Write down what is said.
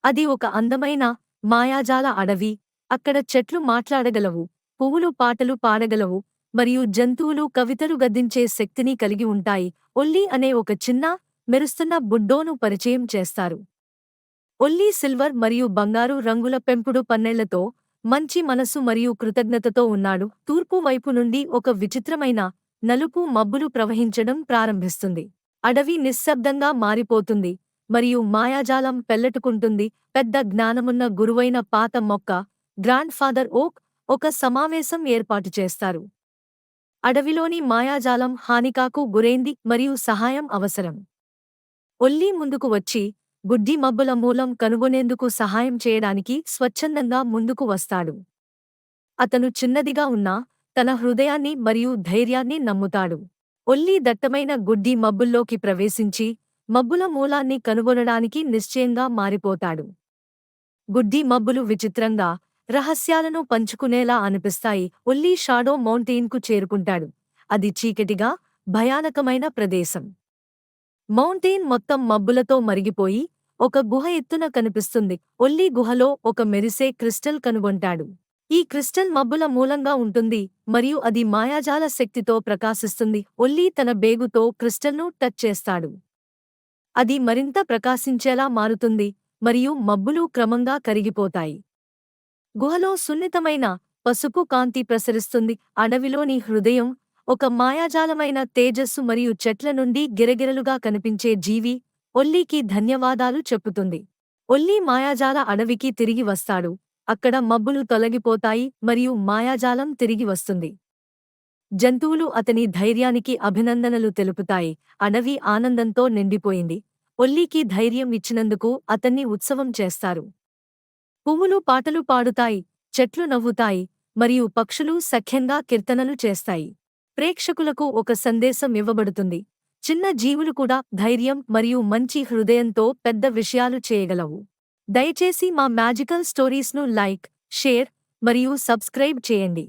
అది ఒక అందమైన, మాయాజాల అడవి. అక్కడ చెట్లు మాట్లాడగలవు, పువ్వులు పాటలు పాడగలవు, మరియు జంతువులు కవితలు గద్దించే శక్తిని కలిగి ఉంటాయి. ఒల్లీ అనే ఒక చిన్న, మెరుస్తున్న బుడ్డోను పరిచయం చేస్తారు. ఒల్లీ సిల్వర్ మరియు బంగారు రంగుల పెంపుడు పన్నెళ్లతో, మంచి మనసు మరియు కృతజ్ఞతతో ఉన్నాడు. తూర్పు వైపు నుండి ఒక విచిత్రమైన, నలుపు మబ్బులు ప్రవహించడం ప్రారంభిస్తుంది. అడవి నిశ్శబ్దంగా మారిపోతుంది, మరియు మాయాజాలం పెల్లటుకుంటుంది. పెద్ద జ్ఞానమున్న గురువైన పాత మొక్క, గ్రాండ్ ఫాదర్ ఓక్, ఒక సమావేశం ఏర్పాటు చేస్తారు. అడవిలోని మాయాజాలం హానికాకు గురైంది మరియు సహాయం అవసరం. ఒల్లీ ముందుకు వచ్చి, గుడ్డి మబ్బుల మూలం కనుగొనేందుకు సహాయం చేయడానికి స్వచ్ఛందంగా ముందుకు వస్తాడు. అతను చిన్నదిగా ఉన్నా, తన హృదయాన్ని మరియు ధైర్యాన్ని నమ్ముతాడు. ఒల్లీ దట్టమైన గుడ్డి మబ్బుల్లోకి ప్రవేశించి, మబ్బుల మూలాన్ని కనుగొనడానికి నిశ్చయంగా మారిపోతాడు. గుడ్డి మబ్బులు విచిత్రంగా, రహస్యాలను పంచుకునేలా అనిపిస్తాయి. ఒల్లీ షాడో మౌంటెయిన్కు చేరుకుంటాడు. అది చీకటిగా, భయానకమైన ప్రదేశం. మౌంటెయిన్ మొత్తం మబ్బులతో మరిగిపోయి, ఒక గుహ ఎత్తున కనిపిస్తుంది. ఒల్లీ గుహలో ఒక మెరిసే క్రిస్టల్ కనుగొంటాడు. ఈ క్రిస్టల్ మబ్బుల మూలంగా ఉంటుంది, మరియు అది మాయాజాల శక్తితో ప్రకాశిస్తుంది. ఒల్లీ తన బేగుతో క్రిస్టల్ను టచ్ చేస్తాడు. అది మరింత ప్రకాశించేలా మారుతుంది, మరియు మబ్బులు క్రమంగా కరిగిపోతాయి. గుహలో సున్నితమైన, పసుపు కాంతి ప్రసరిస్తుంది. అడవిలోని హృదయం, ఒక మాయాజాలమైన తేజస్సు మరియు చెట్ల నుండి గిరగిరలుగా కనిపించే జీవి, ఒల్లీకి ధన్యవాదాలు చెప్పుతుంది. ఒల్లీ మాయాజాల అడవికి తిరిగి వస్తాడు. అక్కడ మబ్బులు తొలగిపోతాయి మరియు మాయాజాలం తిరిగి వస్తుంది. జంతువులు అతని ధైర్యానికి అభినందనలు తెలుపుతాయి. అడవి ఆనందంతో నిండిపోయింది. ఒల్లీకి ధైర్యం ఇచ్చినందుకు అతన్ని ఉత్సవం చేస్తారు. పువ్వులు పాటలు పాడుతాయి, చెట్లు నవ్వుతాయి, మరియు పక్షులు సఖ్యంగా కీర్తనలు చేస్తాయి. ప్రేక్షకులకు ఒక సందేశం ఇవ్వబడుతుంది. చిన్న జీవులు కూడా ధైర్యం మరియు మంచి హృదయంతో పెద్ద విషయాలు చేయగలవు. దయచేసి మా మ్యాజికల్ స్టోరీస్ను లైక్, షేర్ మరియు సబ్స్క్రైబ్ చేయండి.